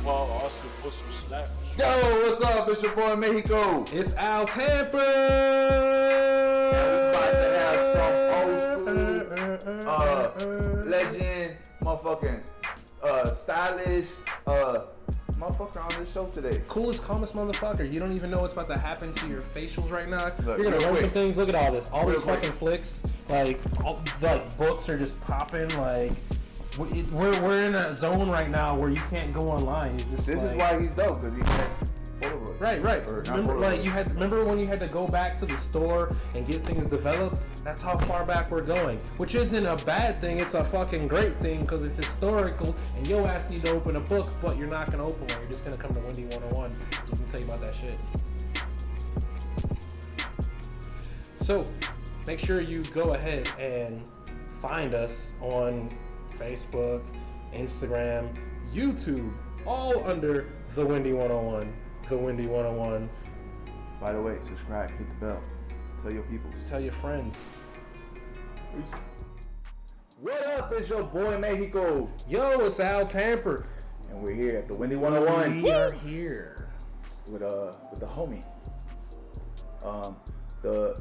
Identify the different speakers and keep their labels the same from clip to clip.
Speaker 1: Paul Austin put some slack.
Speaker 2: Yo, what's up? It's your boy Mexico.
Speaker 3: It's Al Tamper.
Speaker 2: And we about to have some old school, legend, motherfucking, stylish, motherfucker on this show today.
Speaker 3: Coolest, calmest motherfucker. You don't even know what's about to happen to your facials right now.
Speaker 2: Look,
Speaker 3: You're gonna
Speaker 2: real
Speaker 3: learn
Speaker 2: quick.
Speaker 3: some things. Look at all this. All
Speaker 2: Real
Speaker 3: these
Speaker 2: quick.
Speaker 3: fucking flicks. Like, books are just popping. Like, we're in a zone right now where you can't go online. You just,
Speaker 2: This
Speaker 3: like,
Speaker 2: is why he's dope, because he has Polaroid.
Speaker 3: Right.
Speaker 2: Or not
Speaker 3: Remember,
Speaker 2: Polaroid.
Speaker 3: remember when you had to go back to the store and get things developed? That's how far back we're going. Which isn't a bad thing. It's a fucking great thing because it's historical. And yo ass need to open a book, but you're not gonna open one. You're just gonna come to Wendy 101 so we can tell you about that shit. So make sure you go ahead and find us on Facebook, Instagram, YouTube, all under The Wendy 101. The Wendy 101.
Speaker 2: By the way, subscribe, hit the bell, tell your peoples.
Speaker 3: Tell your friends.
Speaker 2: Peace. What up? It's your boy Mexico,
Speaker 3: Yo, it's Al Tamper.
Speaker 2: and we're here at the Wendy 101
Speaker 3: We are here.
Speaker 2: with the homie.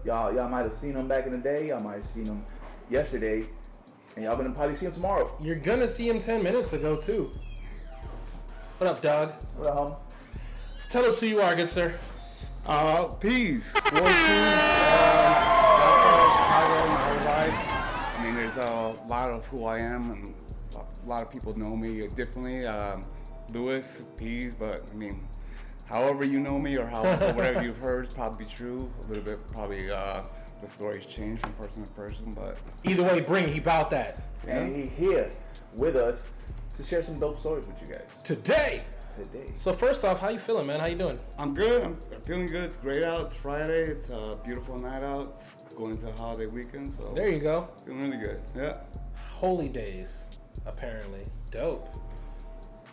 Speaker 2: Y'all might have seen him back in the day. Y'all might have seen him yesterday, and y'all gonna probably see him tomorrow.
Speaker 3: You're gonna see him 10 minutes ago too. What up, dog?
Speaker 2: What up, homie?
Speaker 3: Tell us who you are, good sir.
Speaker 4: Peace. Chicago my whole life. I mean, there's a lot of who I am, and a lot of people know me differently. Lewis, Pease, but I mean, however you know me or whatever you've heard is probably true. A little bit, probably the stories change from person to person, but
Speaker 3: Either way, bring he about that.
Speaker 2: And he here with us to share some dope stories with you guys
Speaker 3: Today.
Speaker 2: today.
Speaker 3: So first off, how you feeling, man? How you doing?
Speaker 4: I'm good. I'm feeling good. It's great out. It's Friday. It's a beautiful night out. It's going into a holiday weekend, so
Speaker 3: There you go.
Speaker 4: feeling really good. Yeah.
Speaker 3: Holy days, apparently. Dope.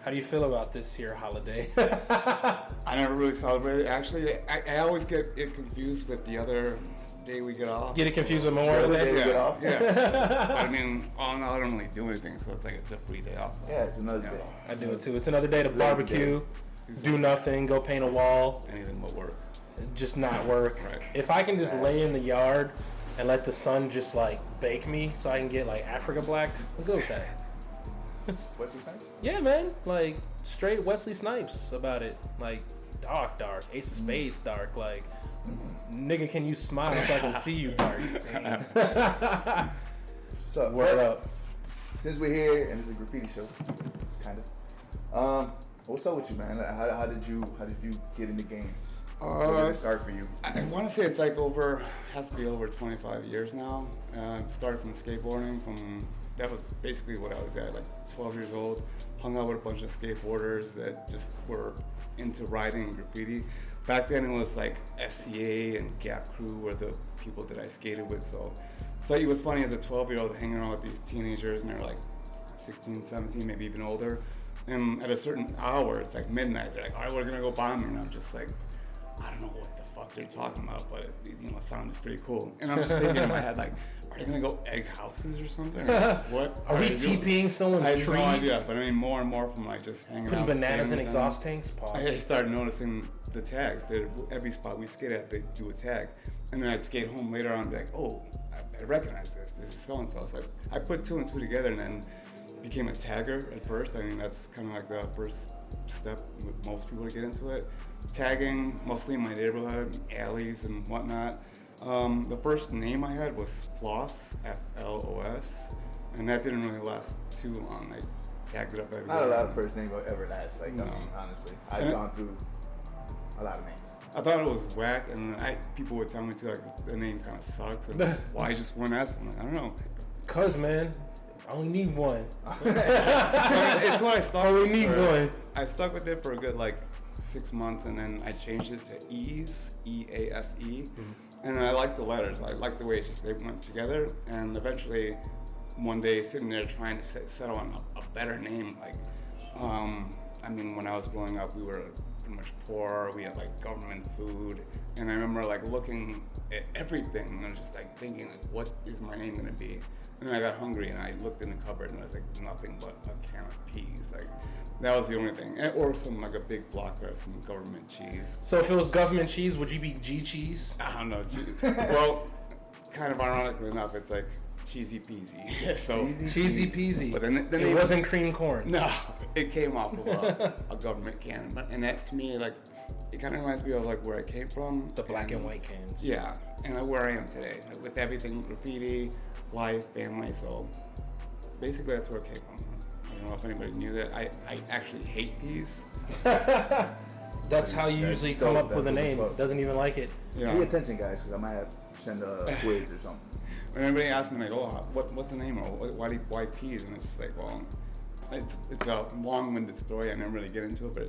Speaker 3: How do you feel about this here holiday?
Speaker 4: I never really celebrated. Actually, I always get it confused with the other day we get off.
Speaker 3: Get it confused with Memorial
Speaker 2: The other
Speaker 3: Day?
Speaker 2: day we get off?
Speaker 4: Yeah. But I mean, all in all, I don't really do anything, so it's like it's a free day off.
Speaker 2: Yeah, it's another
Speaker 4: Yeah.
Speaker 2: day.
Speaker 3: I do it too. It's another day to
Speaker 2: Lazy
Speaker 3: barbecue,
Speaker 4: day.
Speaker 3: do nothing, go paint a wall,
Speaker 4: Anything but work.
Speaker 3: just not work.
Speaker 4: Right.
Speaker 3: If I can just lay in the yard and let the sun just like bake me so I can get like Africa black, I'm good with that.
Speaker 2: What's his name?
Speaker 3: Yeah, man. Like straight Wesley Snipes about it. Like dark. Ace of Spades dark. Like nigga, can you smile so I can see you dark?
Speaker 2: So,
Speaker 3: Word up.
Speaker 2: Since we're here and it's a graffiti show, kind of. What's up with you, man? Like, how did you get in the game? How did it start for you?
Speaker 4: I want to say it's like has to be over 25 years now. Started from skateboarding. That was basically what I was at, like 12 years old. Hung out with a bunch of skateboarders that just were into riding and graffiti. Back then it was like SCA and Gap Crew were the people that I skated with. So I'll tell you what's funny, as a 12-year-old hanging around with these teenagers, and they're like 16, 17, maybe even older. And at a certain hour, it's like midnight, they're like, all right, we're gonna go bombing. And I'm just like, I don't know what the fuck they're talking about, but it sounds pretty cool. And I'm just thinking in my head, like, are they gonna go egg houses or something? Or what?
Speaker 3: Are we
Speaker 4: they doing?
Speaker 3: TPing someone's
Speaker 4: I have
Speaker 3: trees?
Speaker 4: no idea, but I mean more and more from like just hanging
Speaker 3: Putting
Speaker 4: out.
Speaker 3: bananas
Speaker 4: skating
Speaker 3: in
Speaker 4: with them.
Speaker 3: exhaust tanks? Pause.
Speaker 4: I started noticing the tags. Every spot we skate at, they do a tag. And then I'd skate home later on and be like, oh, I recognize this. This is so-and-so. So I put two and two together and then became a tagger at first. I mean, that's kind of like the first step with most people to get into it. Tagging, mostly in my neighborhood, alleys and whatnot. The first name I had was Floss, F-L-O-S. And that didn't really last too long. I tagged it up everywhere.
Speaker 2: Not a lot of first names will ever last. Like,
Speaker 4: No.
Speaker 2: I mean, honestly, I've gone through a lot of names.
Speaker 4: I thought it was whack, and people would tell me too, like, the name kind of sucks, and why just one S? I'm like, I don't know.
Speaker 3: Cause man, I only need one.
Speaker 4: It's why I stuck
Speaker 3: Only
Speaker 4: with
Speaker 3: need
Speaker 4: it.
Speaker 3: one.
Speaker 4: I stuck with it for a good, 6 months, and then I changed it to Ease, E-A-S-E, and I liked the letters. I liked the way they went together, and eventually, one day, sitting there trying to settle on a better name, I mean, when I was growing up, we were pretty much poor. We had like government food, and I remember like looking at everything and I was just like thinking, like, what is my name gonna be? And then I got hungry and I looked in the cupboard and there was like nothing but a can of peas. Like that was the only thing, or some like a big block of some government cheese.
Speaker 3: So if it was government cheese, would you be G cheese?
Speaker 4: I don't know. Well, kind of ironically enough, it's like cheesy peasy. So
Speaker 3: Cheesy peasy.
Speaker 4: But then
Speaker 3: it wasn't cream corn.
Speaker 4: No, it came off of a government can, and that to me, like, it kind of reminds me of like where I came from.
Speaker 3: The black and white cans.
Speaker 4: Yeah, and like where I am today, like, with everything graffiti, life, family. So basically, that's where it came from. I don't know if anybody knew that. I actually hate peas.
Speaker 3: That's how you usually come up with a name. Doesn't even like it.
Speaker 4: Yeah.
Speaker 2: Pay attention, guys, because I might have to send a quiz or something.
Speaker 4: When everybody asks me like, oh, what's the name, or why peas? And it's just like, well, it's a long-winded story. I never really get into it, but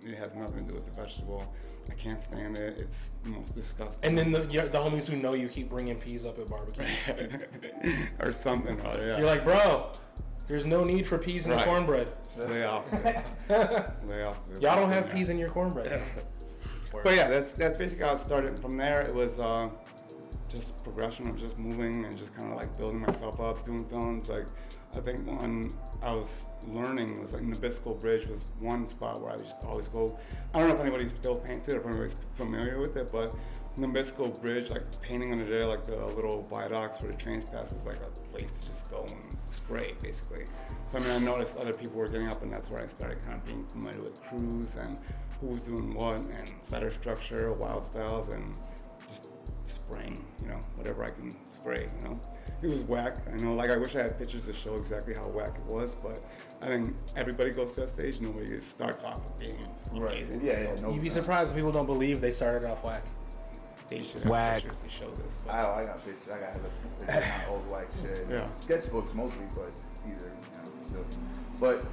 Speaker 4: it has nothing to do with the vegetable. I can't stand it. It's the most disgusting.
Speaker 3: And then the homies who know you keep bringing peas up at barbecue.
Speaker 4: Or something or other, yeah.
Speaker 3: You're like, bro, there's no need for peas in the cornbread.
Speaker 4: Lay off. Lay off.
Speaker 3: Y'all don't have peas in your cornbread.
Speaker 4: But yeah, that's basically how it started. From there, it was just progression of just moving and just kind of like building myself up, doing films. Like, I think when I was learning, was like Nabisco Bridge was one spot where I used to always go. I don't know if anybody's still painted or if anybody's familiar with it, but Nabisco Bridge, like painting under there, like the little viaducts where the trains pass, was like a place to just go and spray, basically. So I mean, I noticed other people were getting up, and that's where I started kind of being familiar with crews and who was doing what, and letter structure, wild styles, and just spraying, whatever I can spray, It was whack. I know, like, I wish I had pictures to show exactly how whack it was, but I think everybody goes to that stage, nobody starts off with being amazing.
Speaker 2: Yeah. No,
Speaker 3: You'd be surprised if people don't believe they started off whack.
Speaker 4: They should have
Speaker 3: Whack.
Speaker 4: pictures to show this. But
Speaker 2: I got pictures. I got pictures of old whack shit.
Speaker 4: Yeah.
Speaker 2: Sketchbooks mostly, but either, still. But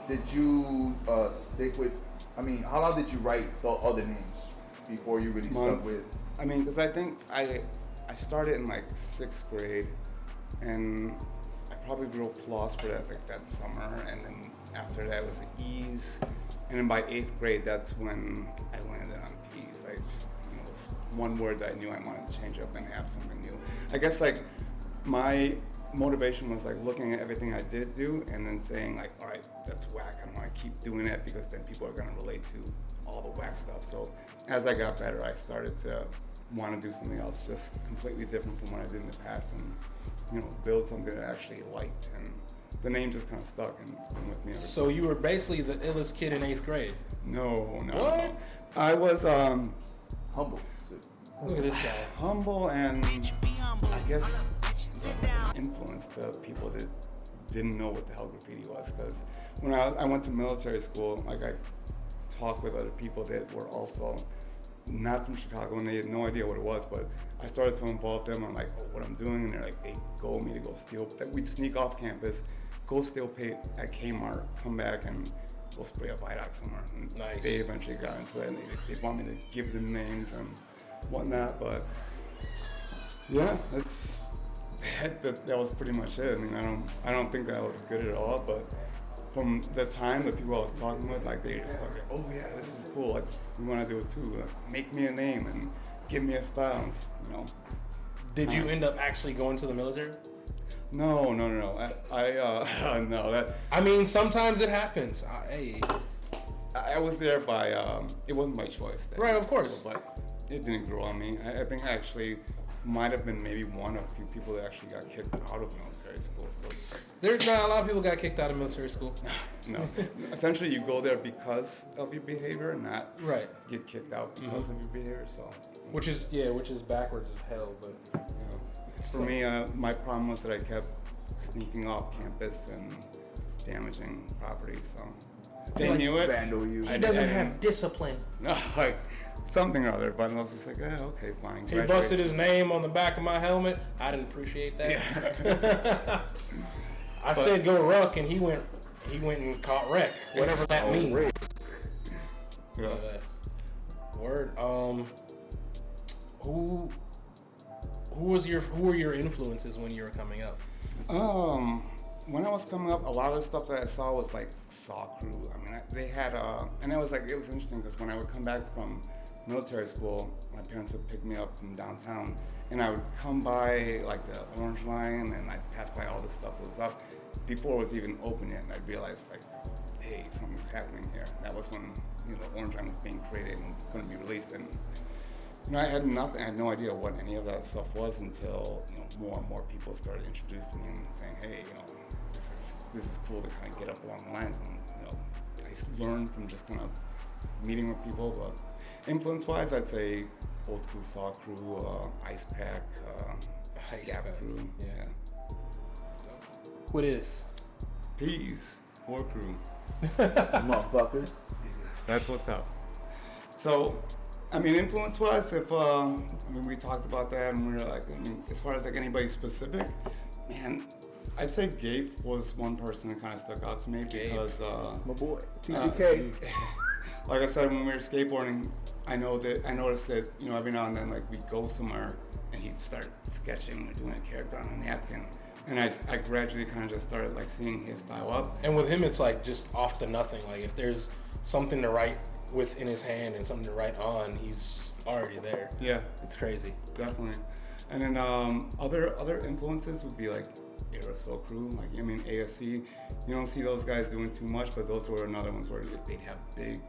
Speaker 2: did you stick with? I mean, how long did you write the other names before you really stuck with?
Speaker 4: I mean, because I think I started in like 6th grade, and I probably wrote Floss for that like that summer, and then after that was Ease, and then by 8th grade, that's when I landed on Peas. I just, it was one word that I knew I wanted to change up and have something new. I guess like my motivation was like looking at everything I did do and then saying like, all right, that's whack. I don't want to keep doing that because then people are going to relate to all the whack stuff. So as I got better, I started to want to do something else just completely different from what I did in the past, and build something that I actually liked. And the name just kind of stuck, and it's been with me ever since.
Speaker 3: So you were basically the illest kid in 8th grade.
Speaker 4: No.
Speaker 3: What?
Speaker 4: I was
Speaker 2: Humble.
Speaker 3: Look at this guy.
Speaker 4: humble and I guess influenced to people that didn't know what the hell graffiti was. Because when I went to military school, like I talked with other people that were also not from Chicago, and they had no idea what it was, but I started to involve them on like what I'm doing, and they're like, they go with me to go steal. We'd sneak off campus, go steal paint at Kmart, come back and go spray a viaduct somewhere. And
Speaker 3: Nice.
Speaker 4: They eventually got into it, and they want me to give them names and whatnot, but yeah, that was pretty much it. I mean, I don't think that I was good at all, but from the time the people I was talking with, like, they just like, oh yeah, this is cool. Like, we want to do it too. Like, make me a name and give me a style.
Speaker 3: Did you end up actually going to the military?
Speaker 4: No. I no. That
Speaker 3: I mean, sometimes it happens. Hey.
Speaker 4: I was there by. It wasn't my choice.
Speaker 3: Right, of course.
Speaker 4: But it didn't grow on me. I think I actually might have been maybe one of a few people that actually got kicked out of military school. So
Speaker 3: There's not a lot of people got kicked out of military school.
Speaker 4: no. Essentially, you go there because of your behavior, not
Speaker 3: Right.
Speaker 4: get kicked out because of your behavior. So,
Speaker 3: Which is backwards as hell, but
Speaker 4: for me, my problem was that I kept sneaking off campus and damaging property. So they
Speaker 3: Like
Speaker 4: knew it.
Speaker 2: Vandal you.
Speaker 3: he doesn't have discipline.
Speaker 4: No, like something or other. But I was just like, okay, fine.
Speaker 3: He busted his name on the back of my helmet. I didn't appreciate that.
Speaker 4: Yeah.
Speaker 3: I said go ruck, and he went and caught wreck, whatever that means.
Speaker 4: Yeah.
Speaker 3: Word. Who were your influences when you were coming up?
Speaker 4: when I was coming up, a lot of the stuff that I saw was like Saw Crew. I mean, they had, and it was interesting because when I would come back from military school, my parents would pick me up from downtown, and I would come by like the Orange Line, and I'd pass by all the stuff that was up before it was even open yet, and I'd realize like, hey, something's happening here. That was when the Orange Line was being created and going to be released, and I had nothing. I had no idea what any of that stuff was until more and more people started introducing me and saying, hey, this is cool to kind of get up along the lines, and I learned from just kind of meeting with people. But influence-wise, I'd say old school Saw Crew, Ice Pack, Gap Crew. Yeah.
Speaker 3: What is?
Speaker 4: Peace, War Crew.
Speaker 2: Motherfuckers.
Speaker 4: That's what's up. So, I mean, influence-wise, if we talked about that, and we were like, as far as like anybody specific, man, I'd say Gabe was one person that kind of stuck out to me because
Speaker 2: that's my boy, TCK.
Speaker 4: Like I said, when we were skateboarding, I noticed that every now and then like we'd go somewhere and he'd start sketching or doing a character on a napkin, and I gradually kind of just started like seeing his style up.
Speaker 3: And with him, it's like just off the nothing. Like if there's something to write with in his hand and something to write on, he's already there.
Speaker 4: Yeah,
Speaker 3: it's crazy.
Speaker 4: Definitely. And then other influences would be like Aerosol Crew, like ASC. You don't see those guys doing too much, but those were another ones where they'd have big,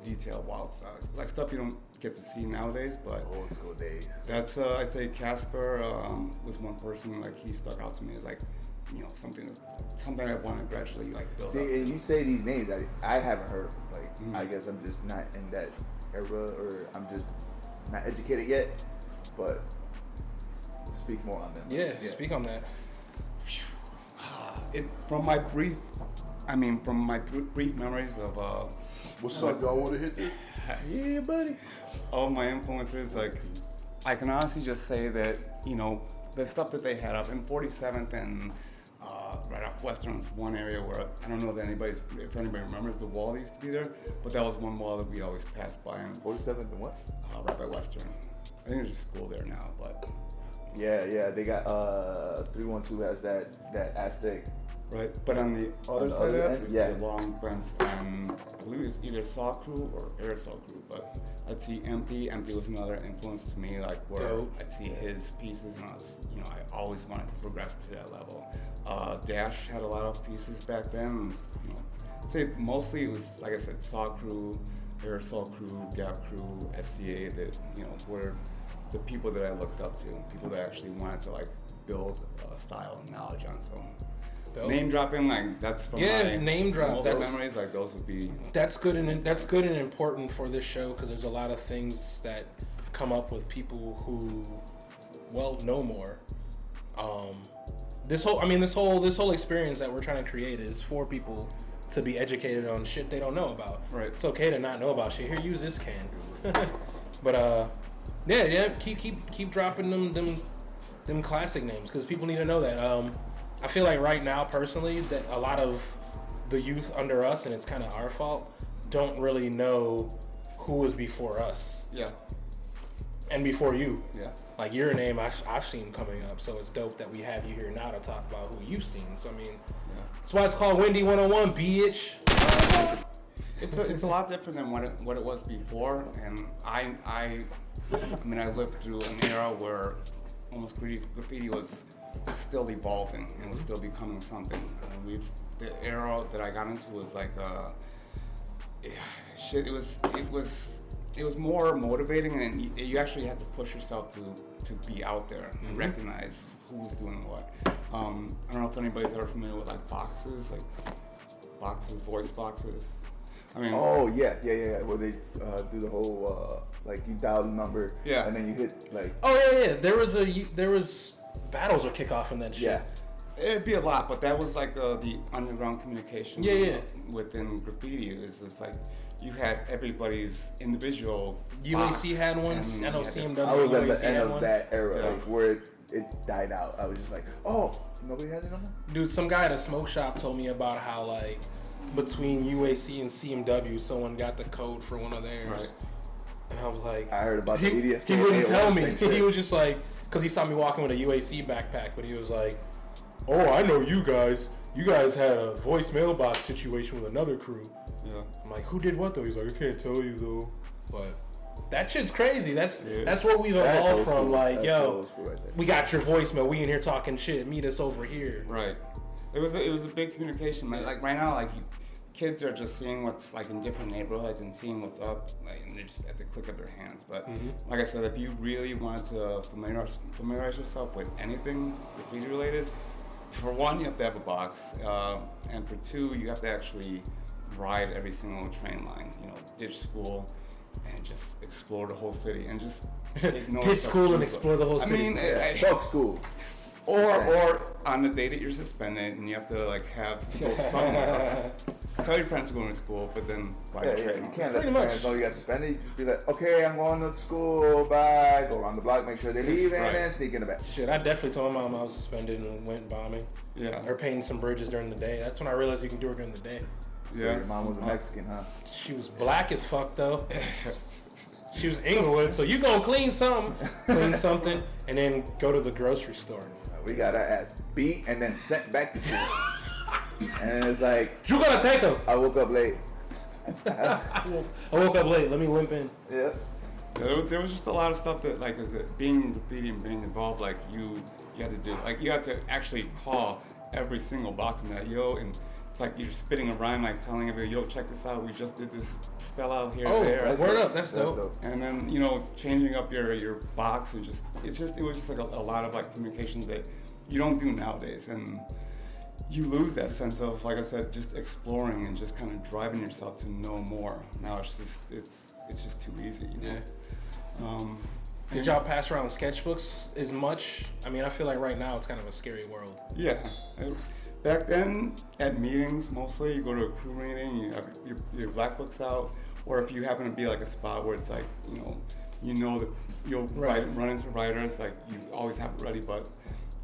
Speaker 4: detailed, wild styles, like stuff you don't get to see nowadays. But
Speaker 2: old school days.
Speaker 4: That's I'd say Casper was one person like he stuck out to me as like something I want to gradually like build up.
Speaker 2: See, and you say these names that I haven't heard of. Like I guess I'm just not in that era, or I'm just not educated yet. But speak more on them.
Speaker 3: Yeah, speak on that.
Speaker 4: From my brief memories of
Speaker 1: What's up, y'all want to hit this?
Speaker 2: Yeah, buddy.
Speaker 4: All my influences, like I can honestly just say that the stuff that they had up in 47th and right off Western was one area where I don't know if anybody remembers the wall that used to be there, but that was one wall that we always passed by. And
Speaker 2: 47th and what?
Speaker 4: Right by Western. I think there's a school there now, but
Speaker 2: yeah, they got 312 has that Aztec.
Speaker 4: Right, but on the other side of that, there's the long fence, and I believe it's either Saw Crew or Aerosol Crew, but I'd see Empty. Empty was another influence to me, like where I'd see his pieces, and I always wanted to progress to that level. Dash had a lot of pieces back then, and, I'd say mostly it was, like I said, Saw Crew, Aerosol Crew, Gap Crew, SCA, that, were the people that I looked up to, people that actually wanted to, like, build style and knowledge on, so. Dope. Name dropping, like that's from my
Speaker 3: name drop.
Speaker 4: That's memories. Like those would be.
Speaker 3: That's good and important for this show because there's a lot of things that come up with people who, know more. This whole experience that we're trying to create is for people to be educated on shit they don't know about.
Speaker 4: Right.
Speaker 3: It's okay to not know about shit. Here, use this can. But keep dropping them classic names because people need to know that. I feel like right now, personally, that a lot of the youth under us, and it's kind of our fault, don't really know who was before us.
Speaker 4: Yeah.
Speaker 3: And before you.
Speaker 4: Yeah.
Speaker 3: Like your name, I've seen coming up, so it's dope that we have you here now to talk about who you've seen. So I mean, that's why it's called Wendy 101, bitch.
Speaker 4: It's a lot different than what it was before, and I lived through an era where almost graffiti was still evolving and was still becoming something. The era that I got into was like it was more motivating, and you actually had to push yourself to be out there and recognize who was doing what. I don't know if anybody's ever familiar with like boxes, voice boxes. I mean,
Speaker 2: oh yeah. Where they do the whole like you dial the number, and then you hit like.
Speaker 3: Oh yeah. There was battles or kickoff in that shit.
Speaker 2: Yeah.
Speaker 4: It'd be a lot, but that was like the underground communication. Within graffiti, it's like you had everybody's individual.
Speaker 3: UAC had one. I know CMW.
Speaker 2: I was at the end of
Speaker 3: one.
Speaker 2: that era, like where it died out. I was just like, oh, nobody has it no more.
Speaker 3: Dude, some guy at a smoke shop told me about how like between UAC and CMW, someone got the code for one of theirs.
Speaker 4: Right.
Speaker 3: And I was like,
Speaker 2: I heard about the EDS.
Speaker 3: He wouldn't tell me. He was just like, because he saw me walking with a UAC backpack, but he was like, oh, I know you guys. you guys had a voice mailbox situation with another crew.
Speaker 4: Yeah.
Speaker 3: I'm like, who did what though? He's like, I can't tell you though. But that shit's crazy. That's what we've evolved from. Like, yo, we got your voicemail. We in here talking shit. Meet us over here.
Speaker 4: Right. It was a big communication. Like right now, like kids are just seeing what's like in different neighborhoods and seeing what's up, like, and they're just at the click of their hands. But like I said, if you really want to familiarize yourself with anything graffiti related, for one, you have to have a box, and for two, you have to actually ride every single train line. You know, ditch school and just explore the whole city and just take notes.
Speaker 3: Ditch school and explore the whole city.
Speaker 2: I mean, fuck school.
Speaker 4: Or on the day that you're suspended and you have to like have to go somewhere. Tell your parents to go to school, but then ride the train.
Speaker 2: You can't let your parents know you got suspended. You just be like, okay, I'm going to school, bye. Go around the block, make sure they leave, and then sneak in the back.
Speaker 3: Shit, I definitely told my mom I was suspended and went bombing.
Speaker 4: Yeah.
Speaker 3: Or painting some bridges during the day. That's when I realized you can do it during the day.
Speaker 2: Yeah. So your mom was a Mexican, huh?
Speaker 3: She was black as fuck though. She was Inglewood, so you gonna clean something, and then go to the grocery store.
Speaker 2: We got our ass beat and then sent back to school. And it's like,
Speaker 3: You gotta take them.
Speaker 2: I woke up late.
Speaker 3: I woke up late. Let me limp in.
Speaker 2: Yeah.
Speaker 4: There was just a lot of stuff that, like, as being in graffiti and being involved, like, you had to do. Like, you had to actually call every single box in that, yo, and it's like you're spitting a rhyme, like, telling everybody, yo, check this out, we just did this spell out here and there.
Speaker 3: Word up, that's dope.
Speaker 4: And then, you know, changing up your box and it was just like a lot of, like, communications that you don't do nowadays. And you lose that sense of, like I said, just exploring and just kind of driving yourself to know more. Now it's just too easy, you know?
Speaker 3: Yeah. Did y'all pass around sketchbooks as much? I mean, I feel like right now it's kind of a scary world.
Speaker 4: Yeah. Back then, at meetings, mostly, you go to a crew meeting, you have your black books out, or if you happen to be like a spot where it's like, you know that you'll run into writers, like you always have it ready, but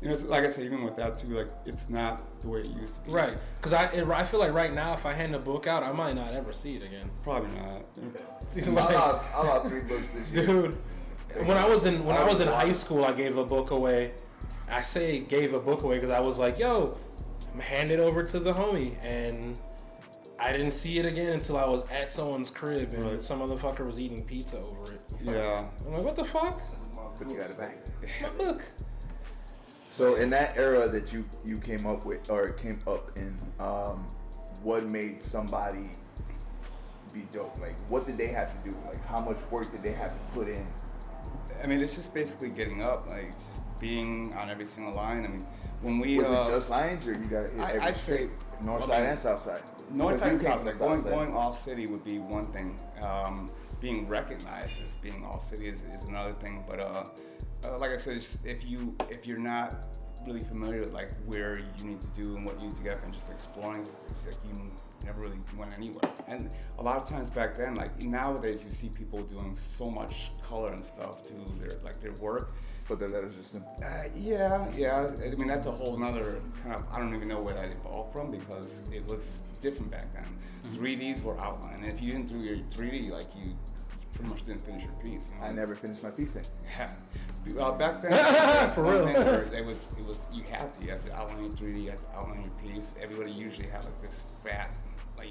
Speaker 4: you know, like I said, even with that too, like it's not the way it used to be.
Speaker 3: Right, because I feel like right now, if I hand a book out, I might not ever see it again.
Speaker 4: Probably not.
Speaker 2: I lost 3 books this year.
Speaker 3: Dude, when I was in high school, I gave a book away. I say gave a book away because I was like, yo, hand it over to the homie, and I didn't see it again until I was at someone's crib and some motherfucker was eating pizza over it.
Speaker 4: Yeah.
Speaker 3: I'm like, what the fuck?
Speaker 2: But you got it back.
Speaker 3: It's my book.
Speaker 2: So in that era that you came up with or came up in, what made somebody be dope? Like, what did they have to do? Like, how much work did they have to put in?
Speaker 4: I mean, it's just basically getting up, like just being on every single line. I mean, when we
Speaker 2: was it just lines, or you got to hit every state, north side and south side?
Speaker 4: North side and south side. Going off city would be one thing. Being recognized as being off city is another thing. But like I said, just if you're not really familiar with like where you need to do and what you need to get up and just exploring, it's like you never really went anywhere. And a lot of times back then, like nowadays, you see people doing so much color and stuff to their work.
Speaker 2: But the letters are simple.
Speaker 4: Yeah. I mean, that's a whole nother kind of, I don't even know where that evolved from because it was different back then. 3Ds were outlined, and if you didn't do your 3D, like you pretty much didn't finish your piece. You know?
Speaker 2: I never finished my piece then.
Speaker 4: Yeah. Back then,
Speaker 3: for real,
Speaker 4: it was you had to outline your 3D, you had to outline your piece. Everybody usually had like this fat, like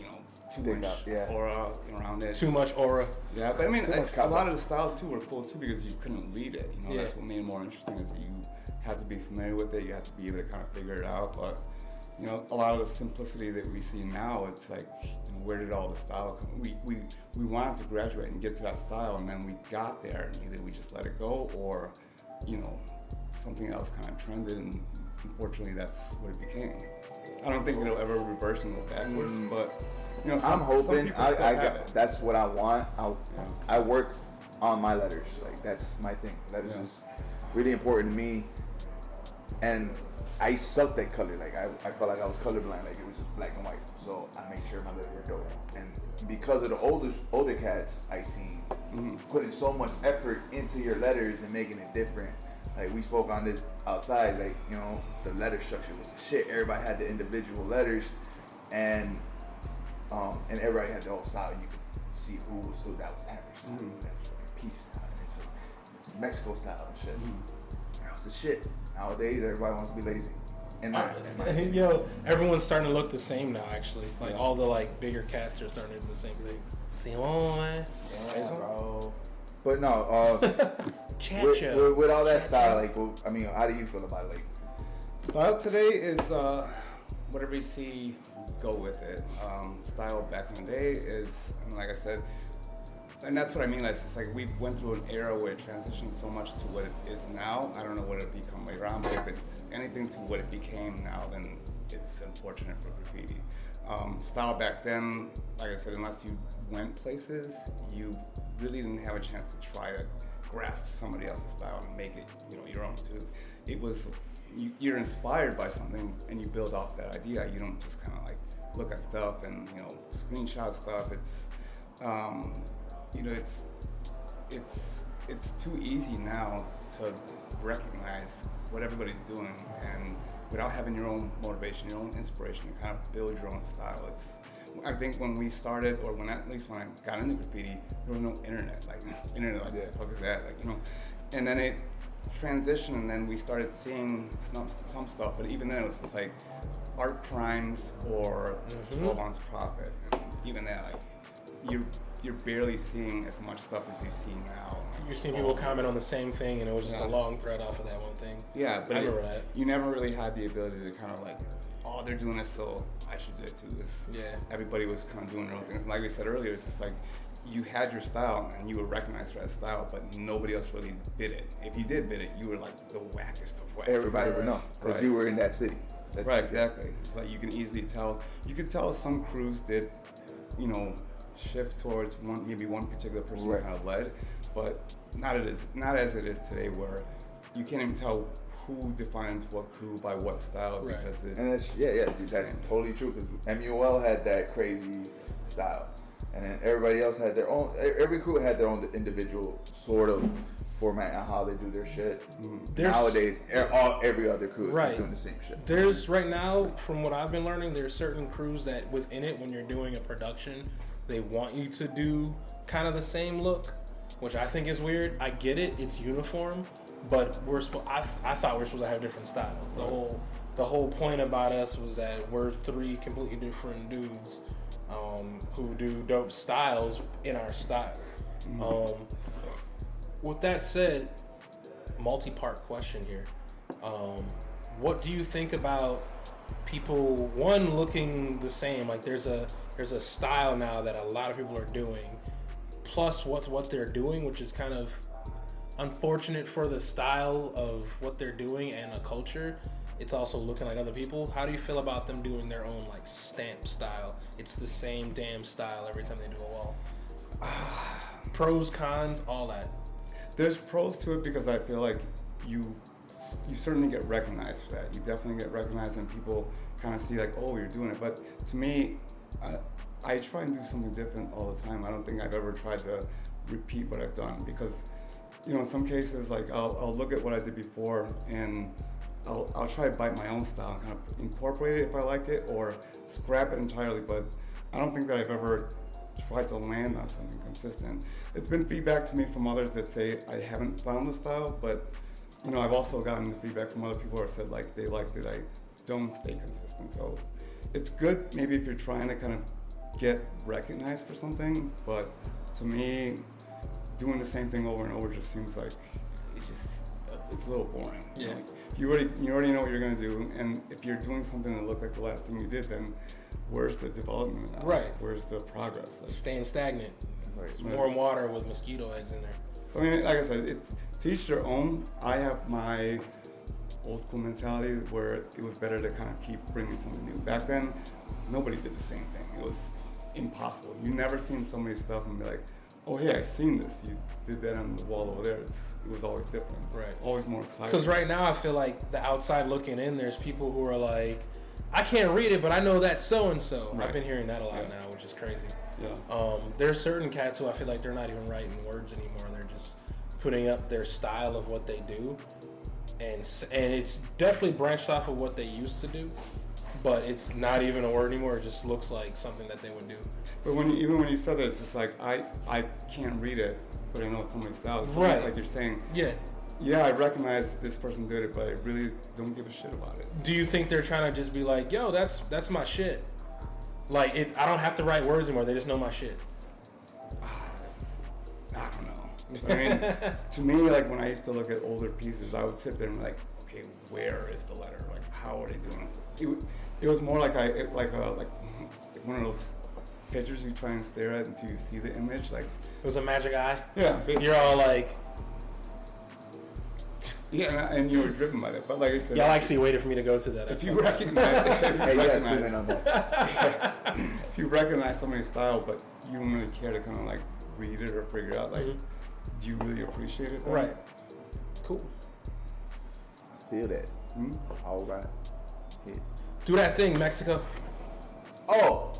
Speaker 4: too much aura around it.
Speaker 3: Too much aura.
Speaker 4: Yeah, but I mean, a lot of the styles too were cool too because you couldn't read it. That's what made it more interesting is that you had to be familiar with it. You had to be able to kind of figure it out. But a lot of the simplicity that we see now, it's like, where did all the style come? We wanted to graduate and get to that style, and then we got there, and either we just let it go, or something else kind of trended, and unfortunately, that's what it became. I don't think it'll ever reverse and go backwards, but
Speaker 2: I'm hoping. That's what I want. I work on my letters. Like that's my thing. Letters is really important to me, and I sucked at color. Like I felt like I was colorblind. Like it was just black and white. So I made sure my letters were dope. And because of the older cats I seen putting so much effort into your letters and making it different. Like we spoke on this outside. Like the letter structure was the shit. Everybody had the individual letters, and everybody had their own style. You could see who was who. That was Tamper style. That was fucking Peace style. And Mexico style and shit. That was the shit. Nowadays, everybody wants to be lazy.
Speaker 3: Yo, everyone's starting to look the same now. Actually, like all the like bigger cats are starting to do the same thing. Simon,
Speaker 2: yeah, bro. But no,
Speaker 3: Chacho.
Speaker 2: with all that style, like, I mean, how do you feel about it? Like,
Speaker 4: style today is whatever you see, go with it. Style back in the day is, I mean, like I said, and that's what I mean. It's like we went through an era where it transitioned so much to what it is now. I don't know what it'll become later on, but if it's anything to what it became now, then it's unfortunate for graffiti. Style back then, like I said, unless you went places, you really didn't have a chance to try to grasp somebody else's style and make it, your own too. It was, you're inspired by something and you build off that idea. You don't just kind of like look at stuff and, screenshot stuff. It's too easy now to recognize what everybody's doing, and without having your own motivation, your own inspiration, to kind of build your own style. I think when we started, or at least when I got into graffiti, there was no internet. Like, what the fuck is that? And then it transitioned, and then we started seeing some stuff. But even then, it was just like art crimes or 12 ounce profit. And even that, like, you're barely seeing as much stuff as you see now.
Speaker 3: You're seeing people comment on the same thing, and it was just a long thread off of that one thing.
Speaker 4: Yeah, but
Speaker 3: I remember that.
Speaker 4: You never really had the ability to kind of like, oh, they're doing this, so I should do it too. Everybody was kind of doing their own thing. Like we said earlier, it's just like you had your style and you were recognized for that style, but nobody else really bid it. If you did bid it, you were like the wackest of whack.
Speaker 2: Everybody would know because you were in that city.
Speaker 4: Right, exactly. It's like you can easily tell. You could tell some crews did, shift towards maybe one particular person kind of led, but not as it is today, where you can't even tell who defines what crew by what style, because
Speaker 2: that's totally true, because MUL had that crazy style, and then everybody else had their own. Every crew had their own individual sort of format on how they do their shit. Nowadays, every other crew is doing the same shit.
Speaker 3: There's right now, from what I've been learning, there's certain crews that within it, when you're doing a production, they want you to do kind of the same look, which I think is weird. I get it; it's uniform, but I thought we were supposed to have different styles. The whole point about us was that we're three completely different dudes who do dope styles in our style. With that said, multi-part question here. What do you think about people, one, looking the same? Like there's a style now that a lot of people are doing, plus what they're doing, which is kind of unfortunate for the style of what they're doing and a culture. It's also looking like other people. How do you feel about them doing their own like stamp style? It's the same damn style every time they do a wall. Pros, cons, all that.
Speaker 4: There's pros to it because I feel like you certainly get recognized for that. You definitely get recognized, and people kind of see like, oh, you're doing it. But to me, I try and do something different all the time. I don't think I've ever tried to repeat what I've done, because in some cases, like I'll look at what I did before and I'll try to bite my own style and kind of incorporate it if I like it, or scrap it entirely. But I don't think that I've ever tried to land on something consistent. It's been feedback to me from others that say I haven't found the style, but I've also gotten feedback from other people who have said like they like that I don't stay consistent. So it's good maybe if you're trying to kind of get recognized for something, but to me, doing the same thing over and over just seems like it's a little boring.
Speaker 3: Yeah.
Speaker 4: You already know what you're gonna do, and if you're doing something that looked like the last thing you did, then where's the development now?
Speaker 3: Right.
Speaker 4: Where's the progress? Like,
Speaker 3: staying stagnant. It's warm water with mosquito eggs in there.
Speaker 4: So I mean, like I said, it's to each their own. I have my old school mentality where it was better to kind of keep bringing something new. Back then, nobody did the same thing. It was impossible. You never seen somebody's stuff and be like, oh yeah, I've seen this. You did that on the wall over there. It was always different.
Speaker 3: Right.
Speaker 4: Always more exciting.
Speaker 3: Because right now I feel like the outside looking in, there's people who are like, I can't read it, but I know that's so-and-so. Right. I've been hearing that a lot now, which is crazy.
Speaker 4: Yeah.
Speaker 3: There's certain cats who I feel like they're not even writing words anymore. They're just putting up their style of what they do. And it's definitely branched off of what they used to do. But it's not even a word anymore. It just looks like something that they would do.
Speaker 4: But even when you said that, it's just like I can't read it, but I know it's somebody's style. It's
Speaker 3: right.
Speaker 4: like you're saying,
Speaker 3: yeah,
Speaker 4: Yeah, I recognize this person did it, but I really don't give a shit about it.
Speaker 3: Do you think they're trying to just be like, yo, that's my shit? Like, I don't have to write words anymore. They just know my shit.
Speaker 4: I don't know. I mean, to me, like when I used to look at older pieces, I would sit there and be like, okay, where is the letter? Like, how are they doing it? It was more like like one of those pictures you try and stare at until you see the image. Like,
Speaker 3: It was a magic eye.
Speaker 4: yeah, basically.
Speaker 3: You're all like,
Speaker 4: yeah, and you were driven by that. But like I said,
Speaker 3: y'all actually waited for me to go to that.
Speaker 4: if you recognize,
Speaker 2: that.
Speaker 4: if you recognize somebody's style, but you don't really care to kind of like read it or figure out like, do you really appreciate it? Then?
Speaker 3: Right. Cool.
Speaker 2: Feel that. All right. Yeah.
Speaker 3: Do that thing, Mexico.
Speaker 2: Oh!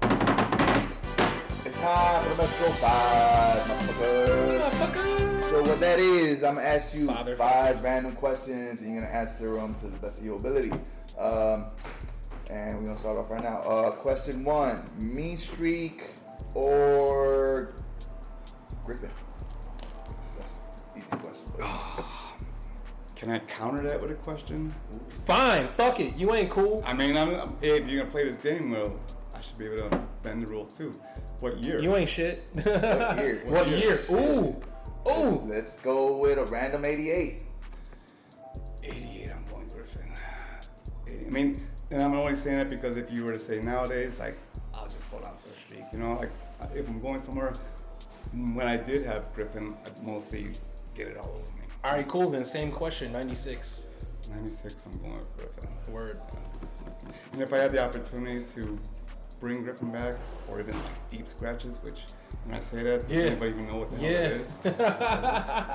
Speaker 2: It's time for the Mexico 5, motherfuckers.
Speaker 3: Motherfucker.
Speaker 2: So what that is, I'm gonna ask you
Speaker 3: Father,
Speaker 2: 5 random questions, and you're gonna answer them to the best of your ability. And we're gonna start off right now. Question 1: mean streak or Griffin? That's an easy question. But
Speaker 4: Can I counter that with a question?
Speaker 3: Fine. Fuck it. You ain't cool.
Speaker 4: I mean, if you're gonna play this game, well, I should be able to bend the rules too. What year?
Speaker 3: You ain't shit.
Speaker 2: What year?
Speaker 3: What year? Ooh. Ooh.
Speaker 2: Let's go with a random 88.
Speaker 4: 88. I'm going Griffin. 80. I mean, and I'm only saying that because if you were to say nowadays, like, I'll just hold on to a streak. You know, like if I'm going somewhere, when I did have Griffin, I'd mostly get it all over me.
Speaker 3: All right, cool. Then same question. 96.
Speaker 4: 96. I'm going with Griffin.
Speaker 3: Word.
Speaker 4: And if I had the opportunity to bring Griffin back, or even like deep scratches, which when I say that, does anybody even know what the hell it is?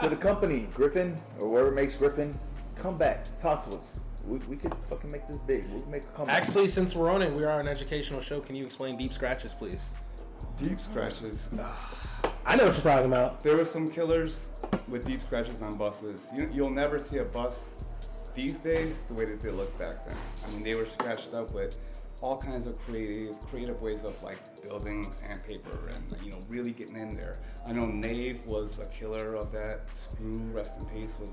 Speaker 2: To the company, Griffin, or whoever makes Griffin, come back, talk to us. We could fucking make this big. We can make a comeback.
Speaker 3: Actually, since we're on it, we are an educational show. Can you explain deep scratches, please?
Speaker 4: Deep scratches.
Speaker 3: I know what you're talking about.
Speaker 4: There were some killers with deep scratches on buses. You'll never see a bus these days the way that they look back then. I mean, they were scratched up with all kinds of creative ways of like building sandpaper and really getting in there. I know Nave was a killer of that. Screw, rest in peace, was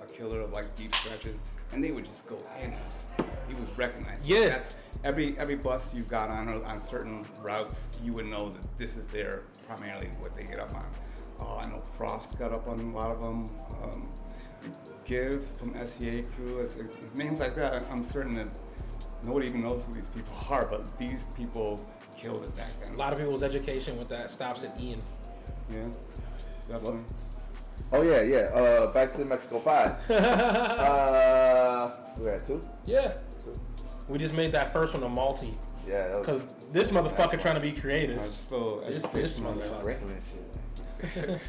Speaker 4: a killer of like deep scratches, and they would just go in and he was recognized.
Speaker 3: Yeah.
Speaker 4: That's every bus you got on certain routes, you would know that this is their primarily what they get up on. I know Frost got up on a lot of them. Give from SEA crew, it's names like that. I'm certain that nobody even knows who these people are, but these people killed it back then.
Speaker 3: A lot of people's education with that stops at Ian.
Speaker 4: Yeah, definitely.
Speaker 2: Oh yeah. Back to the Mexico 5. We're at 2?
Speaker 3: Yeah.
Speaker 2: 2.
Speaker 3: We just made that first one a multi.
Speaker 2: Yeah, that was
Speaker 3: Because this motherfucker trying to be creative.
Speaker 4: Still
Speaker 3: This motherfucker.
Speaker 2: Sprinkling shit.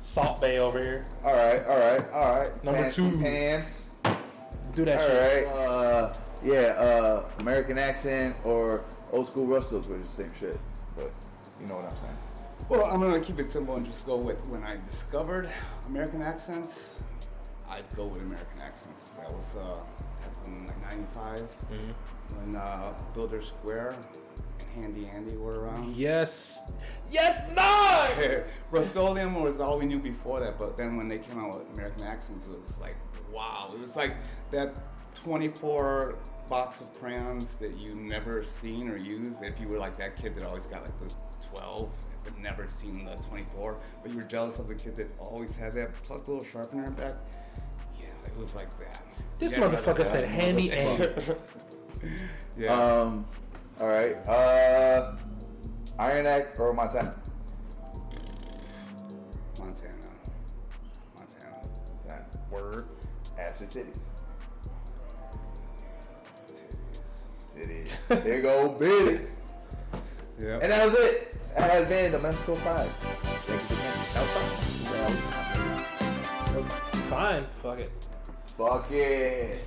Speaker 3: Salt Bay over here.
Speaker 2: All right.
Speaker 3: Number
Speaker 2: Pants
Speaker 3: 2.
Speaker 2: and pants.
Speaker 3: Do that shit.
Speaker 2: All right. American accent or old school Rustles, which is the same shit. But you know what I'm saying.
Speaker 4: Well, I'm gonna keep it simple and just go with when I discovered American accents. I'd go with American accents. That was that's been like '95 when Builder Square and Handy Andy were around.
Speaker 3: Yes. Yes, no!
Speaker 4: Rust-Oleum was all we knew before that, but then when they came out with American accents, it was like, wow. It was like that 24 box of crayons that you never seen or used. If you were like that kid that always got like the 12, but never seen the 24, but you were jealous of the kid that always had that, plus the little sharpener in back. Yeah, it was like that.
Speaker 3: This
Speaker 4: Yeah,
Speaker 3: motherfucker said Handy Andy.
Speaker 4: Yeah.
Speaker 2: All right. Iron Act or Montana?
Speaker 4: Montana.
Speaker 2: Word. Ass or titties? Titties. There you go, bitties.
Speaker 4: Yeah.
Speaker 2: And that was it. That has been the Mexico 5. Thank you for coming.
Speaker 3: Fine. Fuck it.
Speaker 2: Fuck it.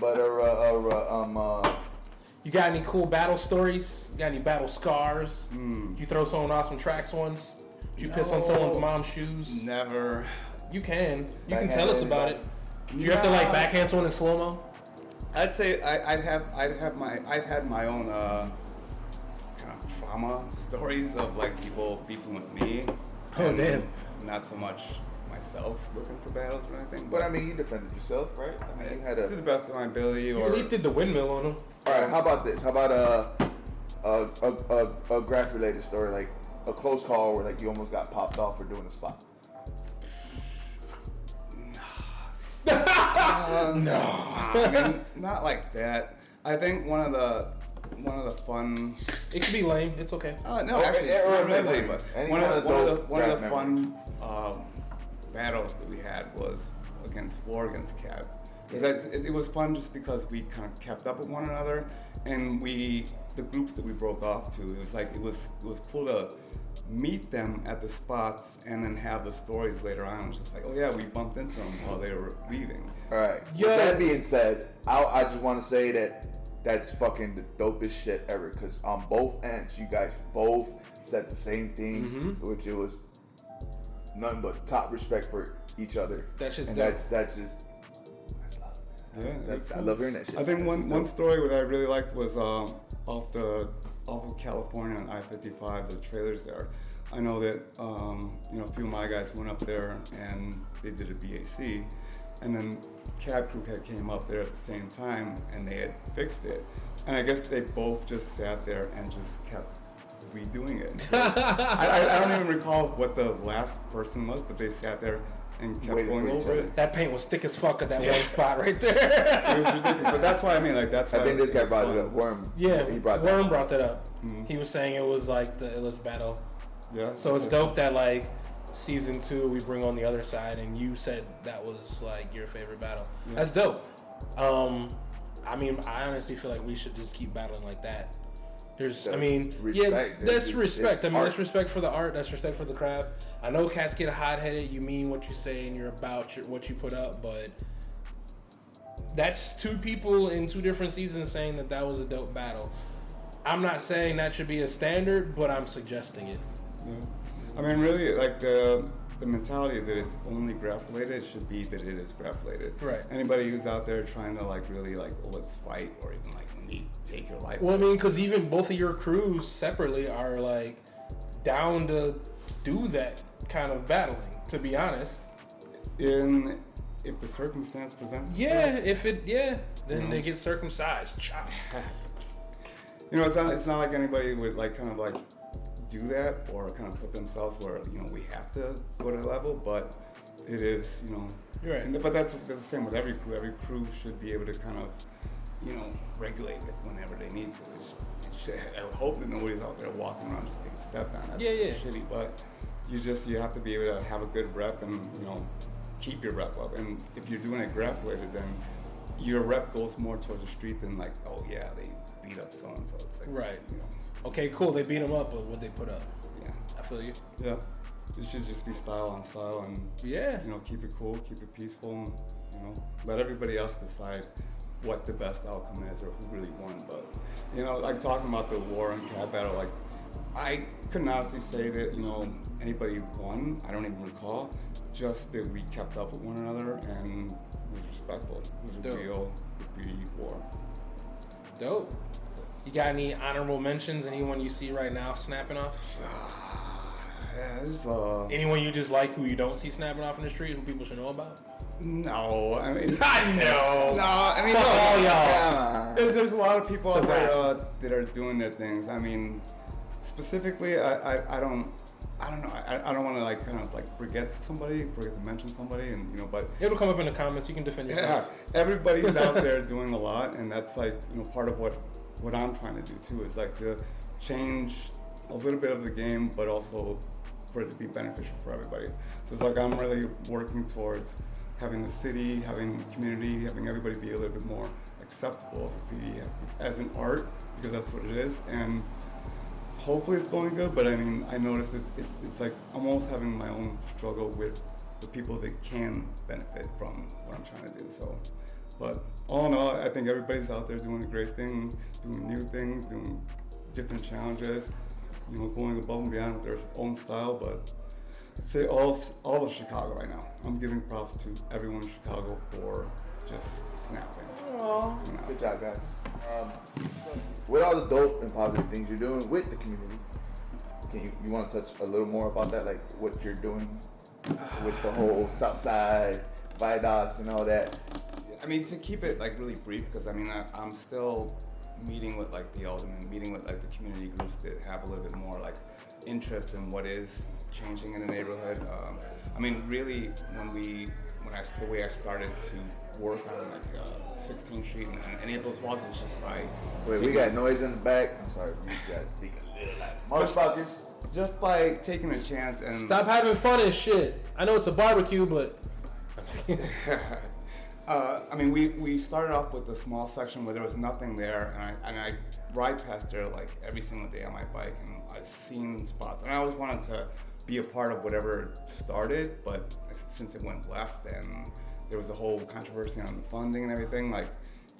Speaker 2: But
Speaker 3: You got any cool battle stories? You got any battle scars? You throw someone off some tracks once? You piss on someone's mom's shoes?
Speaker 4: Never.
Speaker 3: You can. You can
Speaker 2: Backhand
Speaker 3: tell us about
Speaker 2: anybody?
Speaker 3: it. You have to like backhand someone in slow mo.
Speaker 4: I'd say I've had my own kind of trauma stories of like people beefing with me.
Speaker 3: Oh,
Speaker 4: and
Speaker 3: damn.
Speaker 4: Not so much myself looking for battles or anything.
Speaker 2: But I mean, you defended yourself, right? I mean, you had
Speaker 4: to the best of my ability.
Speaker 3: You
Speaker 4: Or
Speaker 3: at least did the windmill on him.
Speaker 2: All right, how about this? How about a graph related story, like a close call where like you almost got popped off for doing a spot?
Speaker 3: No.
Speaker 4: I mean, not like that. I think one of the fun.
Speaker 3: It can be lame. It's okay.
Speaker 4: No, actually,
Speaker 2: or
Speaker 4: not really
Speaker 2: really,
Speaker 4: lame, but
Speaker 2: any
Speaker 4: one
Speaker 2: kind
Speaker 4: of
Speaker 2: of
Speaker 4: one of the
Speaker 2: dope
Speaker 4: fun battles that we had was against Cap. It was fun just because we kind of kept up with one another, and the groups that we broke off to, it was cool to meet them at the spots and then have the stories later on. It was just like, oh yeah, we bumped into them while they were leaving.
Speaker 2: All right.
Speaker 3: Yo.
Speaker 2: With that being said, I just want to say that that's fucking the dopest shit ever. Because on both ends, you guys both said the same thing, which it was nothing but top respect for each other.
Speaker 3: That's just
Speaker 2: and
Speaker 3: dope.
Speaker 2: that's just.
Speaker 4: Yeah,
Speaker 2: I love hearing that shit.
Speaker 4: I think one story that I really liked was off of California on I-55, the trailers there. I know that a few of my guys went up there and they did a BAC, and then Cab Crew came up there at the same time and they had fixed it. And I guess they both just sat there and just kept redoing it. So I don't even recall what the last person was, but they sat there and kept going over it.
Speaker 3: That paint was thick as fuck at that one spot right there.
Speaker 4: It was ridiculous, but that's why I mean, like, that's why
Speaker 2: I think this guy brought
Speaker 4: fun.
Speaker 2: it up. Worm.
Speaker 3: Yeah,
Speaker 2: he brought
Speaker 3: Worm
Speaker 2: that.
Speaker 3: brought that up.
Speaker 4: Mhm.
Speaker 3: He was saying it was like the illest battle.
Speaker 4: Yeah.
Speaker 3: So it's dope that like season 2 we bring on the other side, and you said that was like your favorite battle.
Speaker 4: Yeah.
Speaker 3: That's dope. I mean, I honestly feel like we should just keep battling like that. There's, I mean,
Speaker 2: respect.
Speaker 3: yeah, that's
Speaker 2: It's
Speaker 3: respect. I mean,
Speaker 2: art.
Speaker 3: that's respect for the art. That's respect for the craft. I know cats get hot-headed. You mean what you say, and you're about what you put up. But that's two people in two different seasons saying that was a dope battle. I'm not saying that should be a standard, but I'm suggesting it.
Speaker 4: Yeah. I mean, really, like the mentality that it's only graph related should be that it is graph related.
Speaker 3: Right.
Speaker 4: Anybody who's out there trying to like really like, oh, let's fight, or even like when you take your life.
Speaker 3: Well, I mean, because even both of your crews separately are like down to do that kind of battling. To be honest.
Speaker 4: If the circumstance presents.
Speaker 3: Yeah.
Speaker 4: itself.
Speaker 3: Then they get circumcised. Chopped.
Speaker 4: It's not like anybody would like kind of like do that or kind of put themselves where we have to go to a level, but it is
Speaker 3: You're right.
Speaker 4: but that's the same with every crew. Every crew should be able to kind of regulate it whenever they need to. I hope that nobody's out there walking around just being stepped on. That's shitty, but you have to be able to have a good rep and keep your rep up. And if you're doing it graph related, then your rep goes more towards the street than like, oh yeah, they beat up so and so. It's like,
Speaker 3: Right. Okay, cool. They beat them up, but what they put up?
Speaker 4: Yeah.
Speaker 3: I feel you.
Speaker 4: Yeah. It should just be style on style, and keep it cool, keep it peaceful, and let everybody else decide what the best outcome is or who really won. But like talking about the war and cat battle, like I couldn't honestly say that anybody won. I don't even recall. Just that we kept up with one another and was respectful. It was a real war.
Speaker 3: Dope. You got any honorable mentions? Anyone you see right now snapping off? Anyone you just like who you don't see snapping off in the street, who people should know about?
Speaker 4: No, I mean
Speaker 3: I know.
Speaker 4: No, I mean
Speaker 3: Fuck all y'all.
Speaker 2: Yeah.
Speaker 4: There's a lot of people
Speaker 3: So
Speaker 4: out there that are doing their things. I mean, specifically, I don't know. I don't want to like kind of like forget to mention somebody, and but
Speaker 3: It'll come up in the comments. You can defend yourself.
Speaker 4: yeah, everybody's out there doing a lot, and that's like part of what I'm trying to do too is like to change a little bit of the game, but also for it to be beneficial for everybody. So it's like I'm really working towards having the city, having the community, having everybody be a little bit more acceptable of graffiti as an art, because that's what it is. And hopefully it's going good, but I mean, I noticed it's like I'm almost having my own struggle with the people that can benefit from what I'm trying to do. So, but all in all, I think everybody's out there doing a great thing, doing new things, doing different challenges, going above and beyond with their own style. But I'd say all of Chicago right now. I'm giving props to everyone in Chicago for just snapping.
Speaker 3: Aww.
Speaker 2: Good job, guys. With all the dope and positive things you're doing with the community, you want to touch a little more about that, like what you're doing with the whole South Side viaducts and all that?
Speaker 4: I mean, to keep it like really brief, because I mean, I'm still meeting with like the aldermen, meeting with like the community groups that have a little bit more like interest in what is changing in the neighborhood. I mean, really, the way I started to work on like 16th Street and any of those walls was just by.
Speaker 2: Wait, we got noise in the back. I'm sorry, you guys speak a little loud. Motherfuckers.
Speaker 4: Just by taking a chance and.
Speaker 3: Stop having fun and shit. I know it's a barbecue, but.
Speaker 4: I mean, we started off with a small section where there was nothing there, and I ride past there like every single day on my bike, and I've seen spots, and I always wanted to be a part of whatever started, but since it went left and there was a whole controversy on the funding and everything, like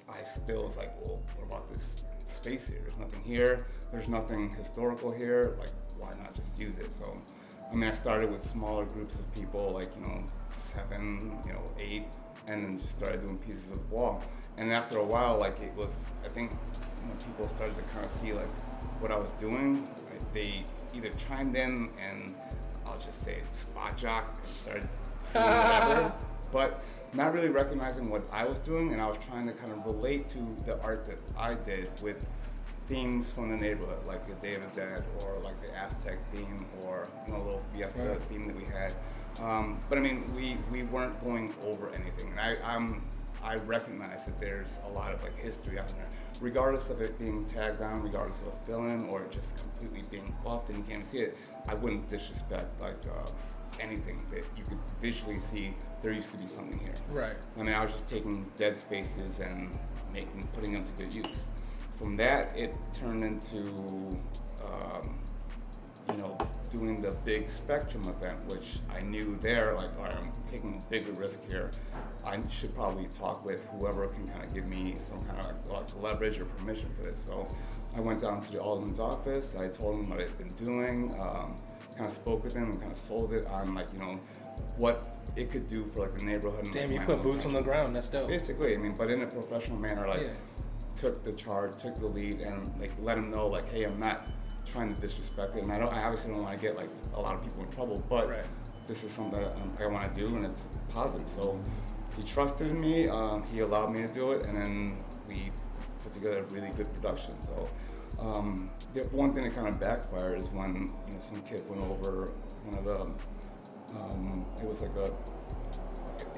Speaker 4: I still was like, well, what about this space here? There's nothing here. There's nothing historical here. Like, why not just use it? So, I mean, I started with smaller groups of people, like 7, 8. And then just started doing pieces of the wall. And after a while, like it was, I think when people started to kind of see like what I was doing, like, they either chimed in and I'll just say it's spot jock and started doing whatever, but not really recognizing what I was doing. And I was trying to kind of relate to the art that I did with themes from the neighborhood, like the Day of the Dead or like the Aztec theme or a little fiesta theme that we had. But I mean, we weren't going over anything, and I recognize that there's a lot of like history out there, regardless of it being tagged on, regardless of a fill-in or just completely being buffed and you can't see it. I wouldn't disrespect like anything that you could visually see. There used to be something here.
Speaker 3: Right.
Speaker 4: I mean, I was just taking dead spaces and putting them to good use. From that, it turned into doing the big Spectrum event, which I knew there, like, all right, I'm taking a bigger risk here. I should probably talk with whoever can kind of give me some kind of like leverage or permission for this. So I went down to the alderman's office. I told him what I'd been doing, kind of spoke with him and kind of sold it on like, what it could do for like the neighborhood.
Speaker 3: Damn, you put boots on the ground. That's dope.
Speaker 4: Basically, I mean, but in a professional manner, like took the charge, took the lead, and like let him know like, hey, I'm not trying to disrespect it, and I obviously don't want to get like a lot of people in trouble, but this is something that I want to do, and it's positive. So he trusted in me, he allowed me to do it, and then we put together a really good production. So the one thing that kind of backfired is when some kid went over one of the it was like an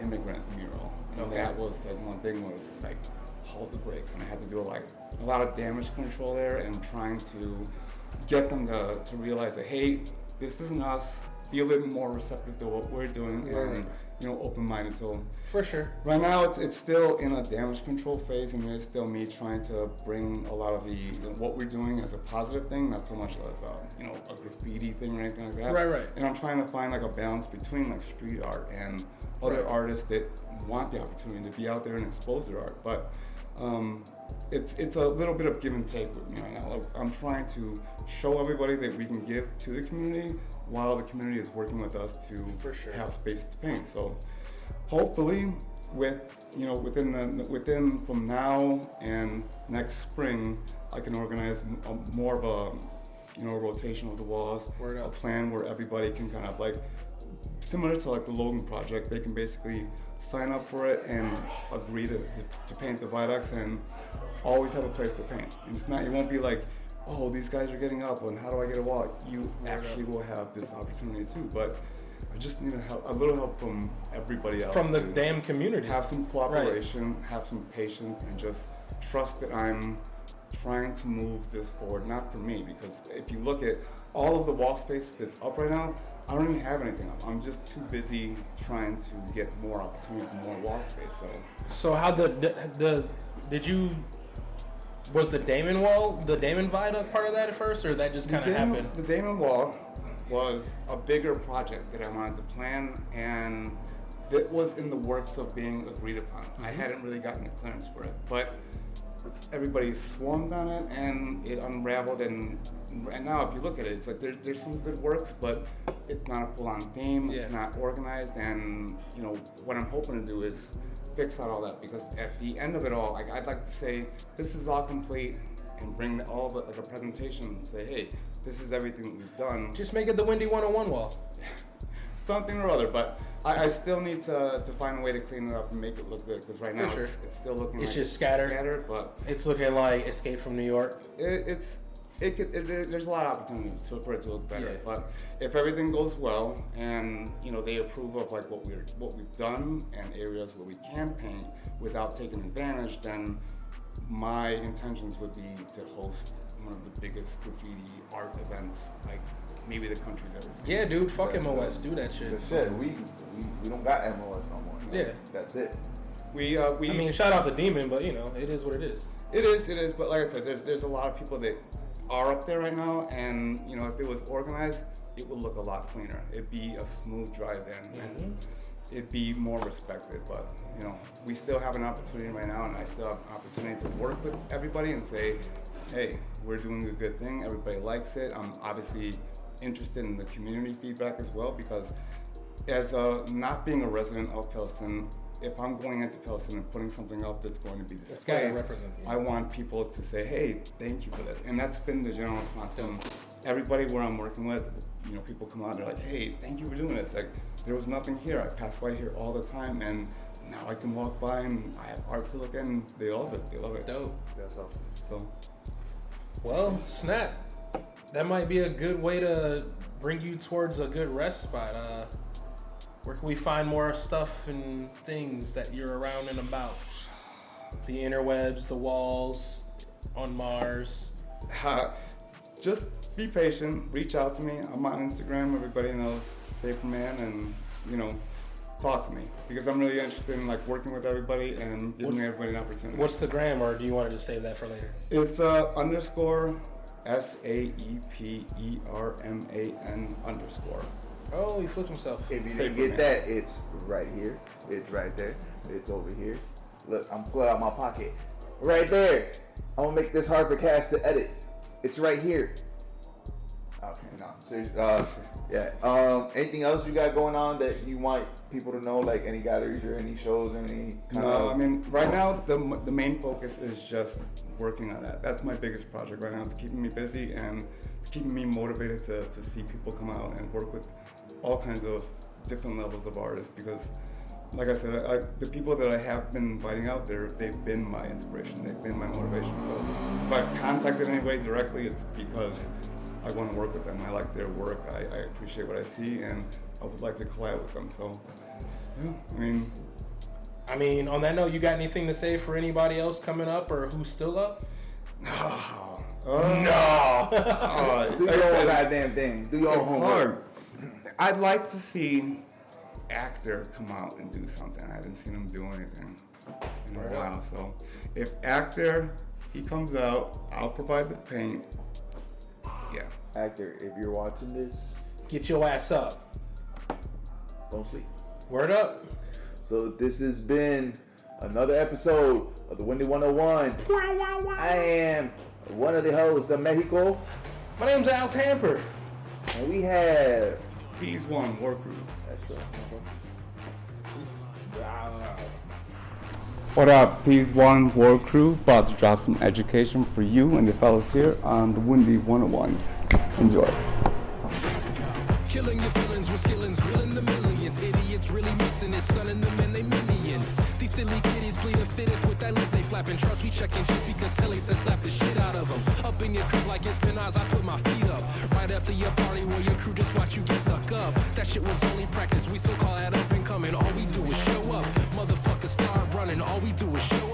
Speaker 4: immigrant mural, and that was like one thing was like hold the brakes, and I had to do like a lot of damage control there and trying to get them to realize that, hey, this isn't us, be a little more receptive to what we're doing and open-minded. So
Speaker 3: for sure,
Speaker 4: right now it's still in a damage control phase, and it's still me trying to bring a lot of the what we're doing as a positive thing, not so much as a graffiti thing or anything like that.
Speaker 3: Right.
Speaker 4: And I'm trying to find like a balance between like street art and other artists that want the opportunity to be out there and expose their art, but it's a little bit of give and take with me right now. Like, I'm trying to show everybody that we can give to the community while the community is working with us to have space to paint. So hopefully within from now and next spring, I can organize more of a rotation of the walls, a plan where everybody can kind of like, similar to like the Logan project, they can basically sign up for it and agree to paint the viaducts and always have a place to paint. And it's not, it won't be like, oh, these guys are getting up and how do I get a wall? You actually will have this opportunity too, but I just need a little help from everybody else.
Speaker 3: From the damn community.
Speaker 4: Have some cooperation, have some patience, and just trust that I'm trying to move this forward, not for me, because if you look at all of the wall space that's up right now, I don't even have anything up. I'm just too busy trying to get more opportunities and more wall space.
Speaker 3: So how was the Damon viaduct part of that at first, or that just kind of happened?
Speaker 4: The Damon wall was a bigger project that I wanted to plan, and it was in the works of being agreed upon. I hadn't really gotten the clearance for it, but everybody swarmed on it, and it unraveled. And now, if you look at it, it's like there's some good works, but it's not a full-on theme. It's not organized, and what I'm hoping to do is fix out all that, because at the end of it all, like, I'd like to say this is all complete and bring all of it like a presentation and say, hey, this is everything that we've done.
Speaker 3: Just make it the Windy 101 wall.
Speaker 4: something or other, but I still need to find a way to clean it up and make it look good, because right now
Speaker 3: sure.
Speaker 4: it's still looking
Speaker 3: It's
Speaker 4: like
Speaker 3: just scattered.
Speaker 4: But
Speaker 3: It's looking like Escape from New York.
Speaker 4: There's a lot of opportunity for it to look better.
Speaker 3: Yeah.
Speaker 4: But if everything goes well and they approve of like what we've done and areas where we can paint without taking advantage, then my intentions would be to host one of the biggest graffiti art events like maybe the country's ever seen.
Speaker 3: Yeah, dude, fuck MOS, do that shit.
Speaker 2: Good shit. We don't got MOS no more.
Speaker 3: Yeah.
Speaker 2: That's it.
Speaker 4: We
Speaker 3: I mean, shout out to Demon, but it is what it is.
Speaker 4: It is. But like I said, there's a lot of people that are up there right now, and if it was organized, it would look a lot cleaner. It'd be a smooth drive-in, and it'd be more respected. But we still have an opportunity right now, and I still have an opportunity to work with everybody and say, hey, we're doing a good thing. Everybody likes it. I'm obviously interested in the community feedback as well, because as not being a resident of Pilsen, if I'm going into Pilsen and putting something up that's going to be displayed, I want people to say, hey, thank you for that. And that's been the general response from everybody where I'm working with. People come out, they're like, hey, thank you for doing this. Like, there was nothing here. I pass by here all the time, and now I can walk by and I have art to look at, and they love it. They love it.
Speaker 3: Dope.
Speaker 2: That's awesome.
Speaker 4: So,
Speaker 3: well, snap. That might be a good way to bring you towards a good rest spot. Where can we find more stuff and things that you're around and about? The interwebs, the walls, on Mars.
Speaker 4: Just be patient. Reach out to me. I'm on Instagram. Everybody knows Safer Man, and talk to me, because I'm really interested in like working with everybody and giving everybody an opportunity.
Speaker 3: What's the gram, or do you want to just save that for later?
Speaker 4: It's _SAEPERMAN _.
Speaker 3: Oh, he flipped himself.
Speaker 2: If you didn't get that, it's right here. It's right there. It's over here. Look, I'm pulling out my pocket. Right there. I'm gonna make this hard for Cash to edit. It's right here. Okay, no, seriously. Yeah. Anything else you got going on that you want people to know, like any galleries or any shows, any kind of?
Speaker 4: I mean, right now the main focus is just working on that. That's my biggest project right now. It's keeping me busy and it's keeping me motivated to see people come out and work with all kinds of different levels of artists, because like I said, the people that I have been inviting out there, they've been my inspiration, they've been my motivation. So if I've contacted anybody directly, it's because I want to work with them. I like their work, I appreciate what I see, and I would like to collab with them. So yeah,
Speaker 3: I mean, on that note, you got anything to say for anybody else coming up or who's still up?
Speaker 4: No.
Speaker 2: Do your own goddamn thing. Do your own homework.
Speaker 4: Hard. I'd like to see Actor come out and do something. I haven't seen him do anything in a while. So if Actor, he comes out, I'll provide the paint. Yeah.
Speaker 2: Actor, if you're watching this,
Speaker 3: Get your ass up.
Speaker 2: don't sleep.
Speaker 3: Word up.
Speaker 2: So this has been another episode of the Windy 101. I am one of the hosts of Mexico,
Speaker 3: My name's Al Tamper.
Speaker 2: and we have.
Speaker 4: He's one War Crew.
Speaker 2: That's right.
Speaker 4: What up, Peace One War Crew? About to drop some education for you and the fellas here on the Windy 101. Enjoy.
Speaker 5: Killing your feelings with skillings, drilling the millions. Idiots really missing it, son and them and they minions. These silly kiddies plead the fittest with that lip they flapping. Trust we checking shits because Telly said slap the shit out of them. Up in your crib like it's Penaz, I put my feet up. Right after your party where your crew just watch you get stuck up. That shit was only practice, we still call that up and coming. All we do is show up. Motherfuckers start running, all we do is show